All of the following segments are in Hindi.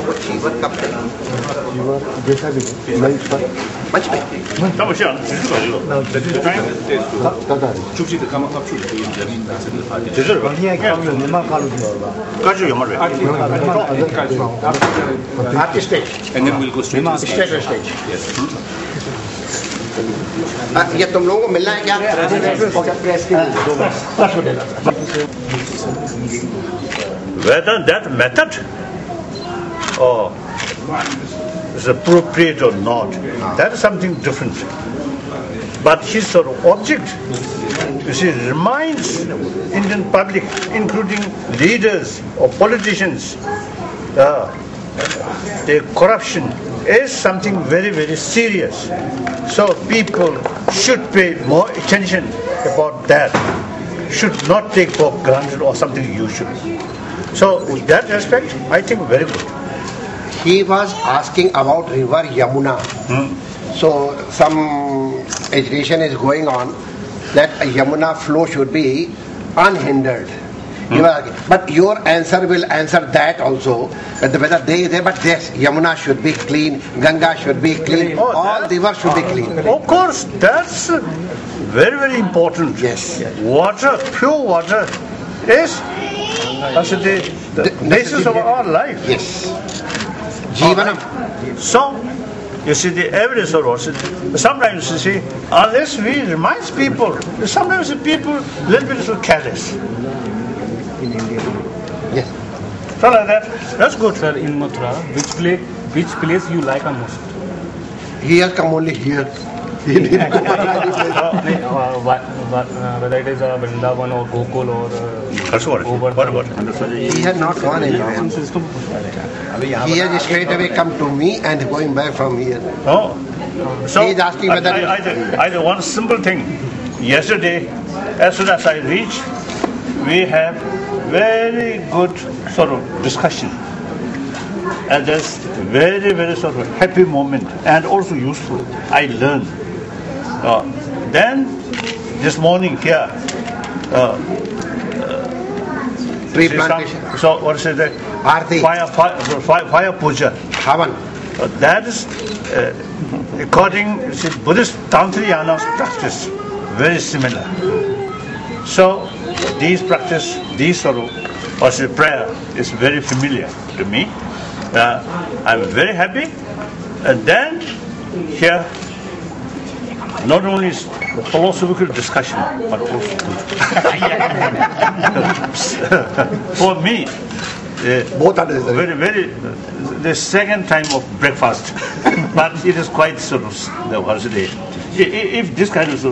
वो चीवर कब तक चीवर जैसा भी मंच पर那么这样只是个这个，주지只是个， 가지 영화를. Artist stage. And then we'll go straight to the Stage. Yes. ये तुम लोगों को मिलना है क्या? Whether that method is appropriate or not, that is something different. But his sort of object, you see, reminds Indian public, including leaders or politicians, the corruption is something very, very serious. So people should pay more attention about that. Should not take for granted or something usual. So with that aspect, I think very good. He was asking about river Yamuna. So some agitation is going on that Yamuna flow should be unhindered. But your answer will answer that also. Whether they is there, but yes, Yamuna should be clean, Ganga should be clean, all rivers should be clean. Of course, that's very, very important. Yes. Water, pure water, is the basis of our life. Yes. Jivanam. So, you see, the evidence of also, sometimes you see, unless we remind people, sometimes the people a little bit so careless. in India. Yes. So like that, that's good. Sir, in Mathura, which place you like the most? He has come only here. Whether it is Vrindavan or Gokul or That's what. What about it? He has not gone anywhere. He has straight away come to me and going back from here. Oh. So, He is asking whether I did one simple thing. Yesterday, as soon as I reached, we have very good sort of discussion. And that's very, very sort of happy moment and also useful. I learned. Then, this morning here, tree plantation. so what is it? Aarti. Fire puja. Havan. That is, according to Buddhist Tantrayana's practice, very similar. So, these practice, these sort of prayer is very familiar to me. I'm very happy. And then, here, not only is philosophical discussion, but also for me, Both are very, very, the second time of breakfast, but it is quite sort of if this kind of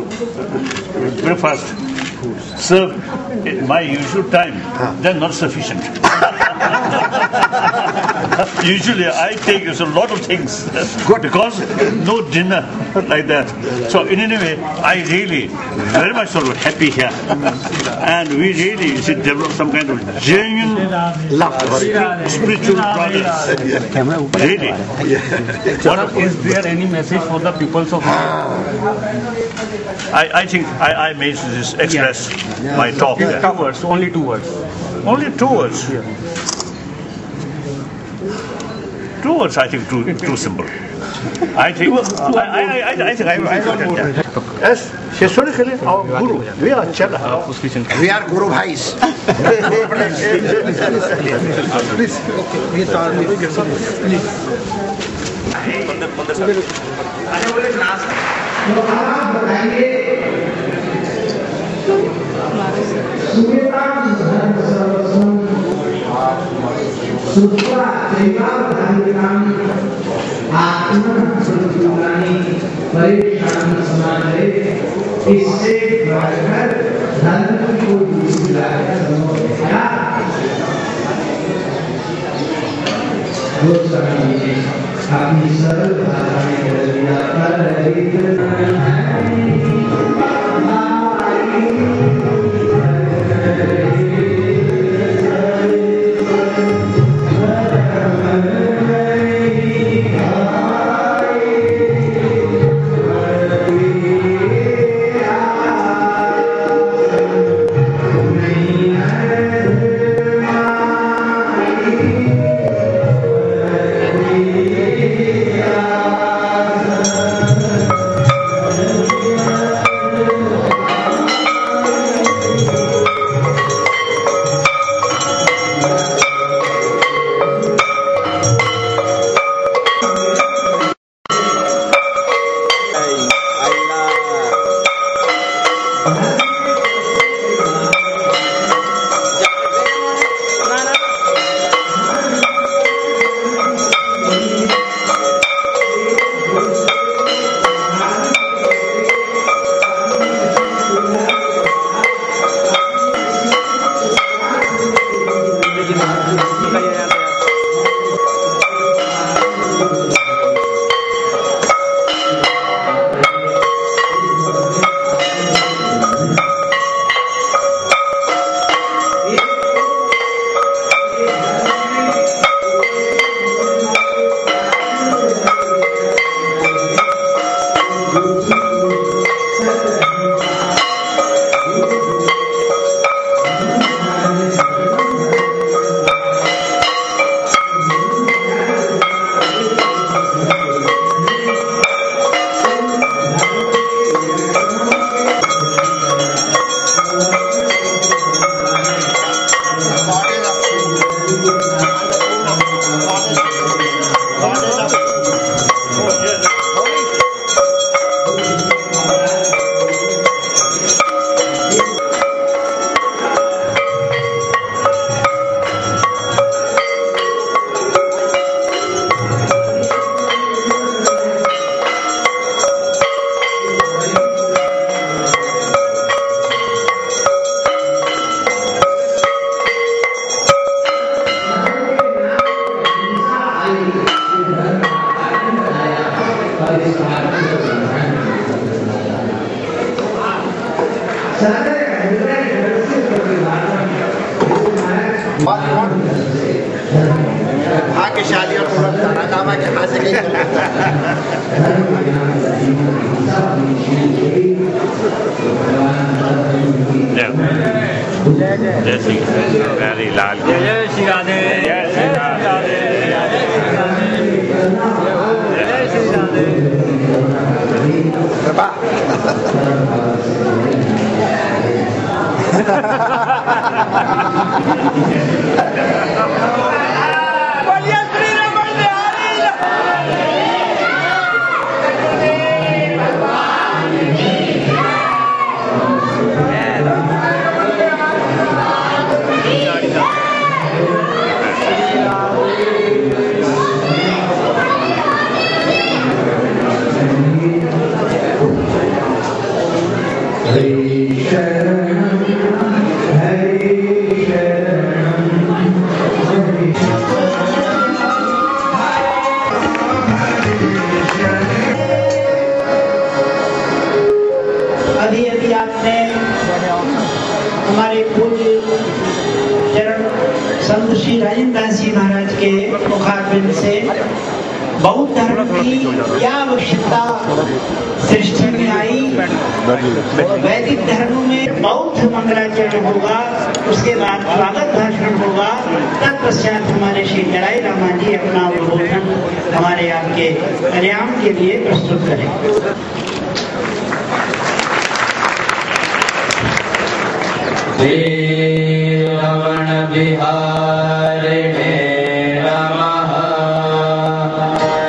breakfast served in my usual time, then not sufficient. Usually I take a lot of things because no dinner like that. So in any way, I really very much sort of happy here, and we really should develop some kind of genuine love, spiritual brothers. Really. Is there any message for the peoples of I think I may just express my talk there. 2 words, only 2 words. Only 2 words. 2 words, I think, too simple. I think yes, historically our guru, we are Chela. We are Guru Bhais. Please. भाग्य शादी और पूरा सारा काम है कि हाथ से कहीं जय श्री हरि लाल जय श्री राधे जय श्री राधे जय श्री राधे कृपा अभी आपने हमारे पूज्य चरण संत श्री राजेंद्र दास जी महाराज के मुखारबिंद से बौद्ध धर्म की क्या आवश्यकता सृष्टि में आई, वैदिक धर्म में बौद्ध मंगलाचरण होगा, उसके बाद स्वागत भाषण होगा, तत्पश्चात हमारे श्री जड़ाई रामा जी अपना उद्बोधन हमारे आपके कल्याण के लिए प्रस्तुत करेंगे। रमण बिहारिणे नमः।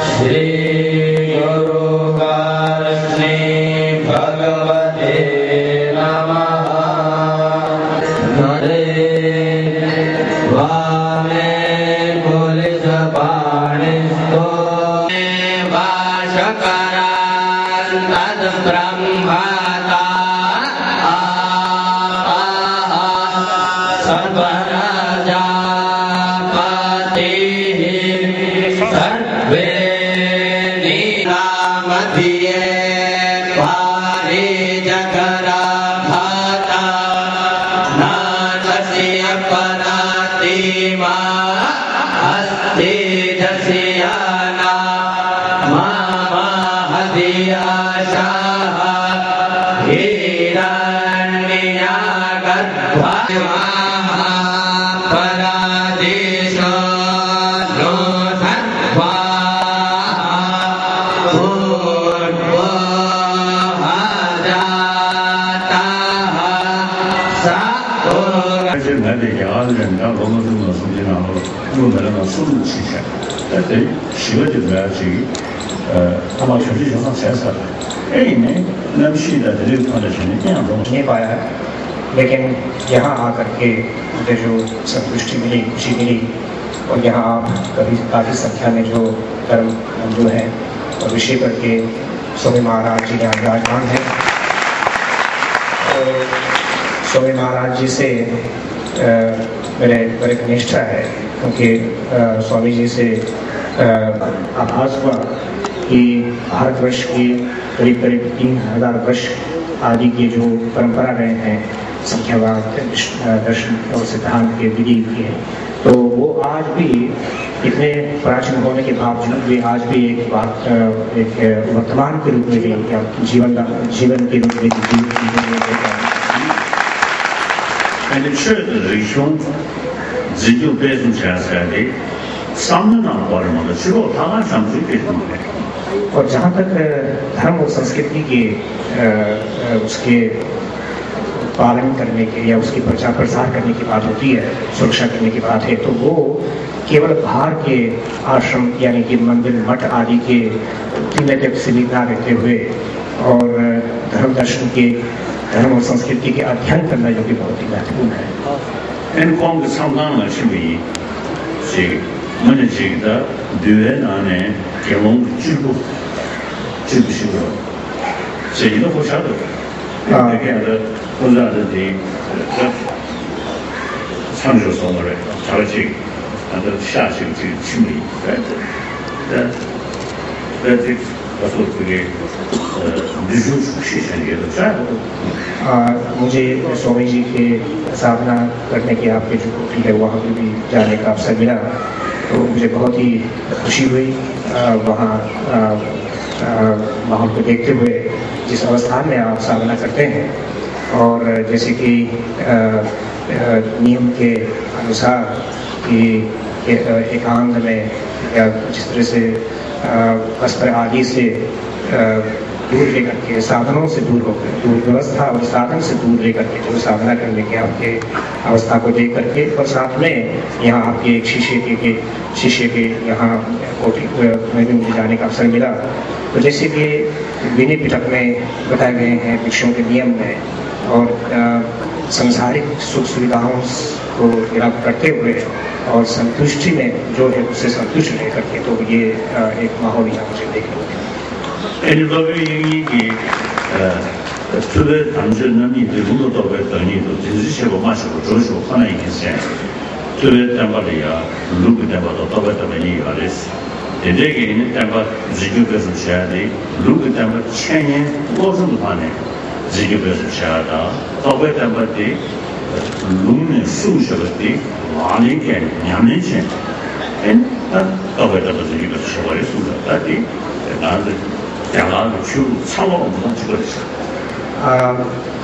श्री गुरु कारुण्य भगवते नमः। नरे वामे पुलिस पाणिस्तो वाशकरान् तद् ब्रह्मता नहीं पाया है, लेकिन यहाँ आकर के मुझे जो संतुष्टि मिली, खुशी मिली, और यहाँ आप कभी काफ़ी संख्या में जो धर्म बंधु हैं और विषय करके स्वामी महाराज जी यहाँ विराजमान हैं। तो स्वामी महाराज जी से मेरे बड़े घनिष्ठा है, क्योंकि स्वामी जी से आभास हुआ कि भारतवर्ष की करीब करीब 3000 वर्ष आदि की जो परंपरा रहे हैं संख्यावाद दर्शन और सिद्धांत के विधि की है, तो वो आज भी इतने प्राचीन होने के बावजूद भी आज भी एक बात एक वर्तमान के रूप में भी या जीवन के रूप में En de schöne Richtung sind die Wesensherrschaft सामने पर मतलब शुरू था संस्कृति में। और जहाँ तक धर्म और संस्कृति के उसके पालन करने के या उसकी प्रचार प्रसार करने की बात होती है, सुरक्षा करने की बात है, तो वो केवल बाहर के आश्रम यानी कि मंदिर मठ आदि के उतने तक सीमित ना रहते हुए और धर्म दर्शन के, धर्म और संस्कृति के अध्ययन करना जो कि बहुत ही महत्वपूर्ण है। एनकॉम के 상당한 힘이 제 문제지다 düven 안에 개몽 주부식으로 제기도 보셔도 이렇게 하다 혼자들이 상주성을 잘지 안들下行这취미 그래서 तो मुझे स्वामी जी के साधना करने की आपके जो कोठी है वहाँ पर भी जाने का अवसर मिला, तो मुझे बहुत ही खुशी हुई। वहाँ को देखते हुए जिस अवस्था में आप साधना करते हैं और जैसे कि नियम के अनुसार कि एकांत में या जिस तरह से वस्त्र आदि से दूर लेकर के, साधनों से दूर होकर, व्यवस्था और साधन से दूर लेकर के जो साधना करने के आपके अवस्था को देख करके, और साथ में यहाँ आपके एक शिष्य के यहाँ कोठी में भी मुझे जाने का अवसर मिला। तो जैसे कि विनय पिटक में बताए गए हैं भिक्षुओं के नियम में और संसारिक सुख सुविधाओं को निराकरण करते हुए और संतुष्टि में जो है उससे संतुष्ट रह करके, तो ये एक माहौल यहाँ मुझे देखने को मिला।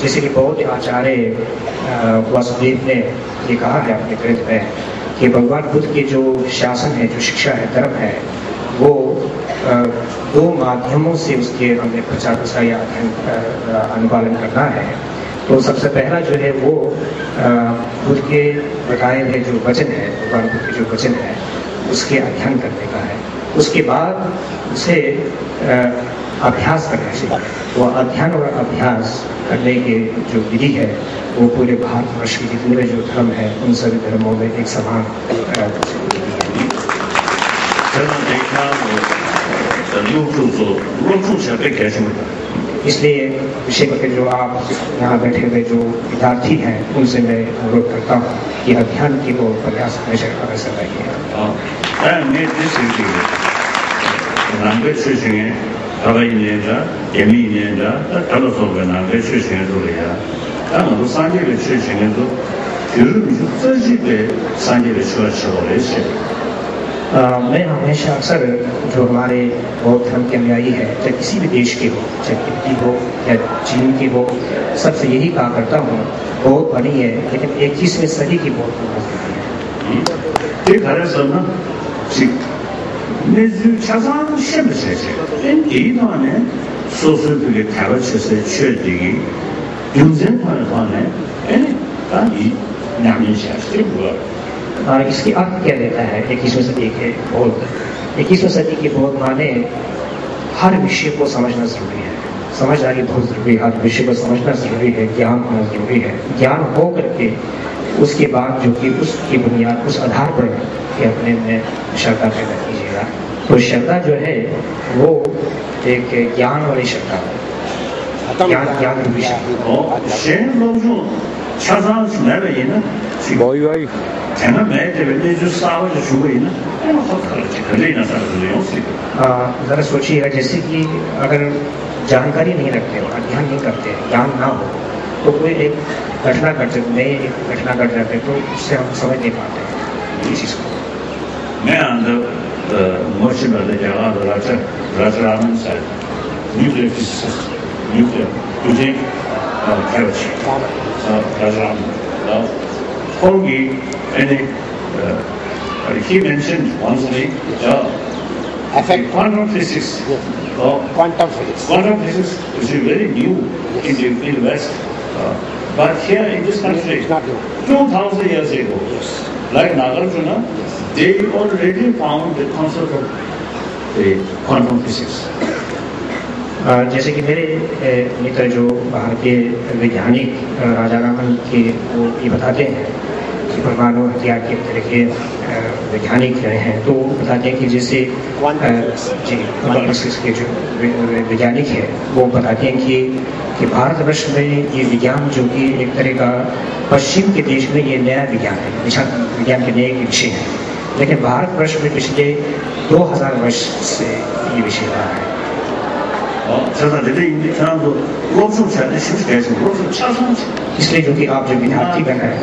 जैसे कि बौद्ध आचार्य वासुदेव ने ये कहा है अपने ग्रंथ में कि भगवान बुद्ध के जो शासन है, जो शिक्षा है, धर्म है, वो दो माध्यमों से उसके हमने प्रचार प्रसार या अनुपालन करना है। तो सबसे पहला जो है वो बुद्ध के बताए हुए जो वचन है, भगवान बुद्ध के जो वचन है उसके अध्ययन करने का है। उसके बाद उसे अभ्यास करना चाहिए। वो अध्ययन और अभ्यास करने के जो विधि है वो पूरे भारतवर्ष के जितने भी जो धर्म है उन सभी धर्मों में एक समान इसलिए विषय करके जो आप यहाँ बैठे हुए जो विद्यार्थी हैं उनसे मैं अनुरोध करता हूँ कि अध्ययन की वो प्रयास हमेशा अवश्य रहिए। मैं हमेशा अक्सर जो हमारे बौद्ध धर्म के अनुयायी है, चाहे किसी भी देश के हो, चाहे तिब्बती हो या चीन की हो, सबसे यही कहा करता हूँ बौद्ध बनी है लेकिन 21वीं सदी की बौद्ध इसकी अर्थ क्या देता है 21वीं सदी के बौद्ध? 21वीं सदी के बौद्ध माने हर विषय को समझना जरूरी है, समझदारी बहुत जरूरी है, हर विषय को समझना जरूरी है, ज्ञान होना जरूरी है। ज्ञान हो करके उसके बाद जो कि उसकी बुनियाद उस आधार पर कि अपने में श्रद्धा पैदा कीजिएगा। तो श्रद्धा जो है वो एक ज्ञान वाली श्रद्धा है, ज्ञान विषय जरा सोचिएगा, जैसे कि अगर जानकारी नहीं रखते हो, अध्ययन नहीं करते, ज्ञान ना हो, तो कोई एक घटना घट जाते तो उससे हम समझ नहीं पाते इस चीज को। मैं he mentioned once quantum physics. Quantum physics. Quantum physics is very new in the West. But here in this country, 2000 years ago, like Nagarjuna, they already found the concept of the quantum physics. जैसे कि मेरे मित्र जो भारतीय वैज्ञानिक राजा रामन के वो ये बताते हैं कि परमाणु हथियार के तरह के वैज्ञानिक रहे हैं, तो वो बताते हैं कि जैसे जी क्वांटम फिजिक्स के जो वैज्ञानिक है वो बताते हैं कि भारतवर्ष में ये विज्ञान जो कि एक तरह का पश्चिम के देश में ये नया विज्ञान है, विज्ञान के नए विषय है, लेकिन भारतवर्ष में पिछले 2000 वर्ष से ये विषय रहा है। इसलिए जो कि आप जो विद्यार्थी बन रहे हैं,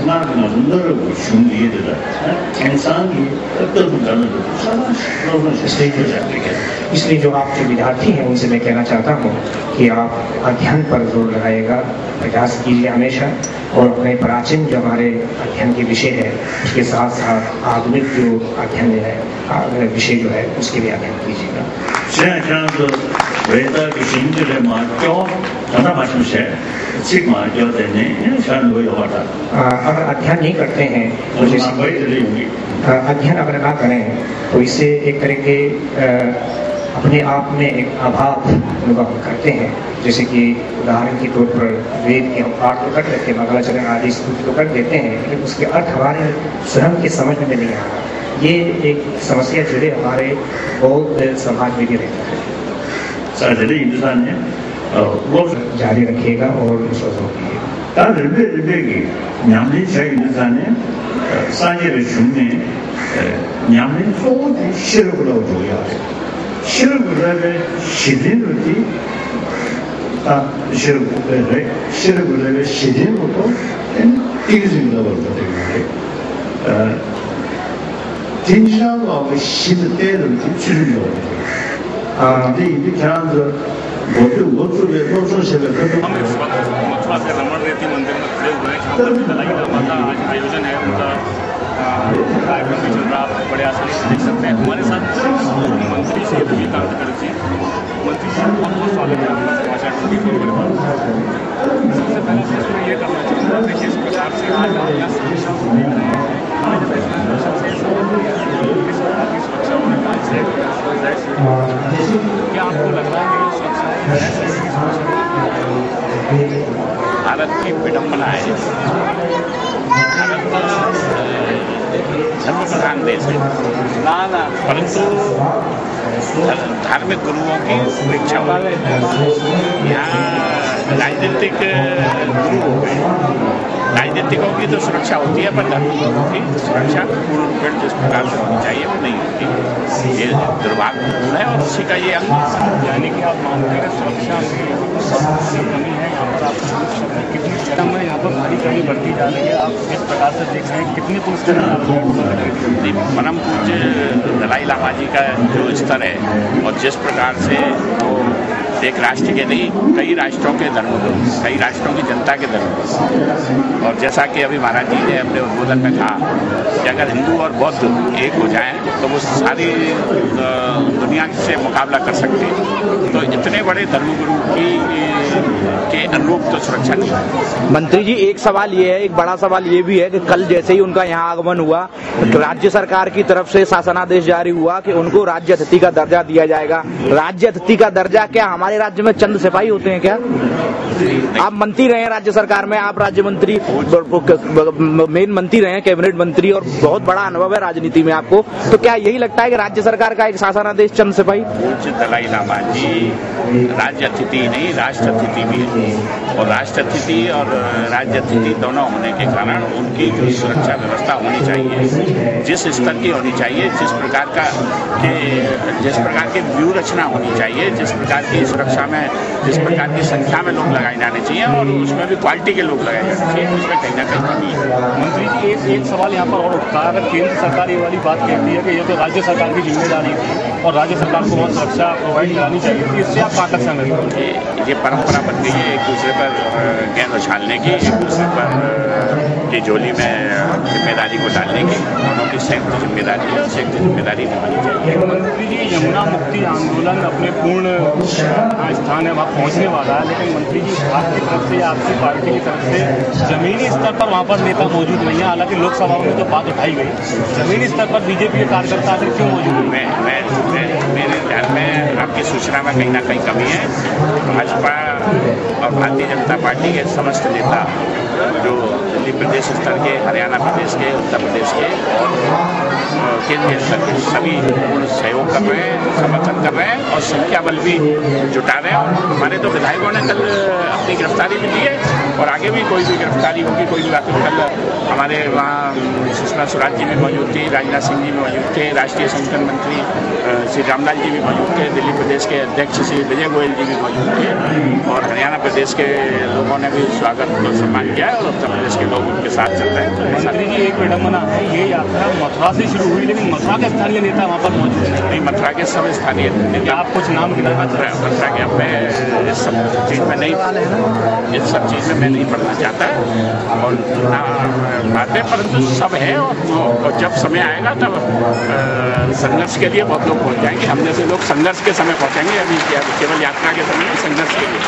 इसलिए जो आप जो विद्यार्थी हैं उनसे मैं कहना चाहता हूँ कि आप अध्ययन पर जोर लगाइएगा, प्रयास कीजिए हमेशा, और अपने प्राचीन जो हमारे अध्ययन के विषय है उसके साथ साथ आधुनिक जो अध्ययन है विषय जो है उसके भी अध्ययन कीजिएगा। अगर अध्ययन नहीं करते हैं तो अध्ययन अगर ना करें तो इससे एक तरह के अपने आप में एक अभाव अनुभव करते हैं। जैसे कि उदाहरण के तौर पर वेद के हम पाठ तो कर लेते हैं, मंगलाचरण आदि स्तुति तो कर देते हैं, लेकिन उसके अर्थ हमारे स्वयं के समझ में नहीं आ रहा। ये एक समस्या जुड़े हमारे बौद्ध समाज में भी रहता है। जारी रखिएगा और विश्वास मथुरा से रमण रेती मंदिर में खड़े हुए हैं, जहाँ पर दलाई लामा का आज आयोजन है, उनका कार्यक्रम भी चल रहा है, आप बड़े आसानी से देख सकते हैं। हमारे साथ मंत्री श्री रविकांत गढ़ जी, मंत्री जी बहुत बहुत स्वागत है आपका समाचार 24 के बाद। सबसे पहले मैं ये करना चाहूँगा, देखिए इस प्रकार से आज आप यहाँ सुरक्षा को देख रहे हैं, हमें जब इस सुरक्षा से सरकार की सुरक्षा होने का क्या आपको लग रहा है कि सुरक्षा भारत की विडम्बना है? भारत धर्म प्रधान देश है, परंतु धार्मिक गुरुओं की परीक्षा वाले यहाँ राजनीतिक गुरु हो गए। राजनीतिकों की तो सुरक्षा होती है, पर धर्मगुरुओं की सुरक्षा पूर्ण रूपेण जिस प्रकार से होनी चाहिए वो नहीं होती। ये दुर्भाग्यपूर्ण है और उसी का ये अंग, यानी कि आप मानते हैं सुरक्षा की कमी है यहाँ पर। आप कितनी चरम में यहाँ पर भारी कमी बढ़ती जा रही है, आप इस प्रकार से देख रहे हैं कितने पुलिस परम पूज्य दलाई लामा जी का जो स्तर है और जिस प्रकार से वो एक राष्ट्र के नहीं कई राष्ट्रों के धर्मगुरु, कई राष्ट्रों की जनता के धर्मगुरु, और जैसा कि अभी महाराज जी ने अपने उद्बोधन में कहा कि अगर हिंदू और बौद्ध एक हो जाएं तो वो सारी दुनिया से मुकाबला कर सकते हैं। तो इतने बड़े धर्मगुरु के अनुरूप तो सुरक्षा नहीं है। मंत्री जी, एक सवाल ये है, एक बड़ा सवाल ये भी है कि कल जैसे ही उनका यहाँ आगमन हुआ, राज्य सरकार की तरफ से शासनादेश जारी हुआ कि उनको राज्य अतिथि का दर्जा दिया जाएगा। राज्य अतिथि का दर्जा क्या हमारे राज्य में चंद सिपाही होते हैं क्या? आप मंत्री रहे हैं राज्य सरकार में, आप राज्य मंत्री मेन मंत्री रहे हैं, कैबिनेट मंत्री, और बहुत बड़ा अनुभव है राजनीति में आपको, तो क्या यही लगता है कि राज्य सरकार का एक शासनादेश चंद सिपाही? दलाई लामा जी राज्य अतिथि नहीं राष्ट्र अतिथि भी है, और राष्ट्र अतिथि और राज्य अतिथि दोनों होने के कारण उनकी जो सुरक्षा व्यवस्था होनी चाहिए जिस स्तर की होनी चाहिए, जिस प्रकार की व्यू रचना होनी चाहिए, जिस प्रकार की सुरक्षा में जिस प्रकार की संख्या में लोग लगाए जाने चाहिए और उसमें भी क्वालिटी के लोग लगाए जाने चाहिए, उसमें कहीं ना कहीं कमी है। मंत्री जी, एक सवाल यहाँ पर और उठता है, अगर केंद्र सरकार ये वाली बात कहती है कि ये तो राज्य सरकार की जिम्मेदारी है और राज्य सरकार को वहाँ सुरक्षा प्रोवाइड करानी चाहिए, तो इससे आप कहाँ तक सहमत हैं? ये परंपरा बन गई है एक दूसरे पर गेंद उछालने की, एक दूसरे पर की झोली में जिम्मेदारी को डालने की दोनों की संयुक्त जिम्मेदारी है, संयुक्त जिम्मेदारी निभानी चाहिए। मंत्री जी, यमुना मुक्ति आंदोलन अपने पूर्ण स्थान है वहाँ पहुँचने वाला है, लेकिन मंत्री जी आपकी तरफ से या आपकी पार्टी की तरफ से जमीनी स्तर पर वहाँ पर नेता मौजूद नहीं है। हालांकि लोकसभा में तो बात उठाई गई, जमीनी स्तर पर बीजेपी के कार्यकर्ता आखिर क्यों मौजूद है? मेरे ध्यान में आपकी सूचना में कहीं ना कहीं कमी है। भाजपा और भारतीय जनता पार्टी के समस्त नेता जो दिल्ली प्रदेश स्तर के, हरियाणा प्रदेश के, उत्तर प्रदेश के और केंद्रीय स्तर के सभी पूर्ण सहयोग कर रहे हैं, समर्थन कर रहे हैं और संख्या बल भी जुटा रहे हैं। और हमारे तो विधायकों ने कल अपनी गिरफ्तारी भी दी है और आगे भी कोई भी गिरफ्तारी होगी, कोई भी बात। कल हमारे वहाँ सुषमा स्वराज जी भी मौजूद थी, राजनाथ सिंह जी भी मौजूद थे, राष्ट्रीय संगठन मंत्री श्री रामलाल जी भी मौजूद थे, दिल्ली प्रदेश के अध्यक्ष श्री विजय गोयल जी भी मौजूद थे और हरियाणा प्रदेश के लोगों ने भी स्वागत और सम्मान किया है और उत्तर प्रदेश के लोग उनके साथ चल रहे हैं। मंत्री जी, एक विडम्बना है, ये यात्रा मथुरा से शुरू हुई, लेकिन मथुरा के स्थानीय नेता वहाँ पर मौजूद नहीं। मथुरा के सब स्थानीय नेता, आप कुछ नाम गिनाना चाहते हैं? मथुरा के मैं इस सब चीज़ में नहीं, इस सब चीज़ में मैं नहीं पढ़ना चाहता और बातें, परंतु सब है और जब समय आएगा तब संघर्ष के लिए बहुत लोग पहुँच जाएंगे। हमने से लोग संघर्ष के समय पहुँचेंगे, अभी केवल यात्रा के समय संघर्ष के लिए।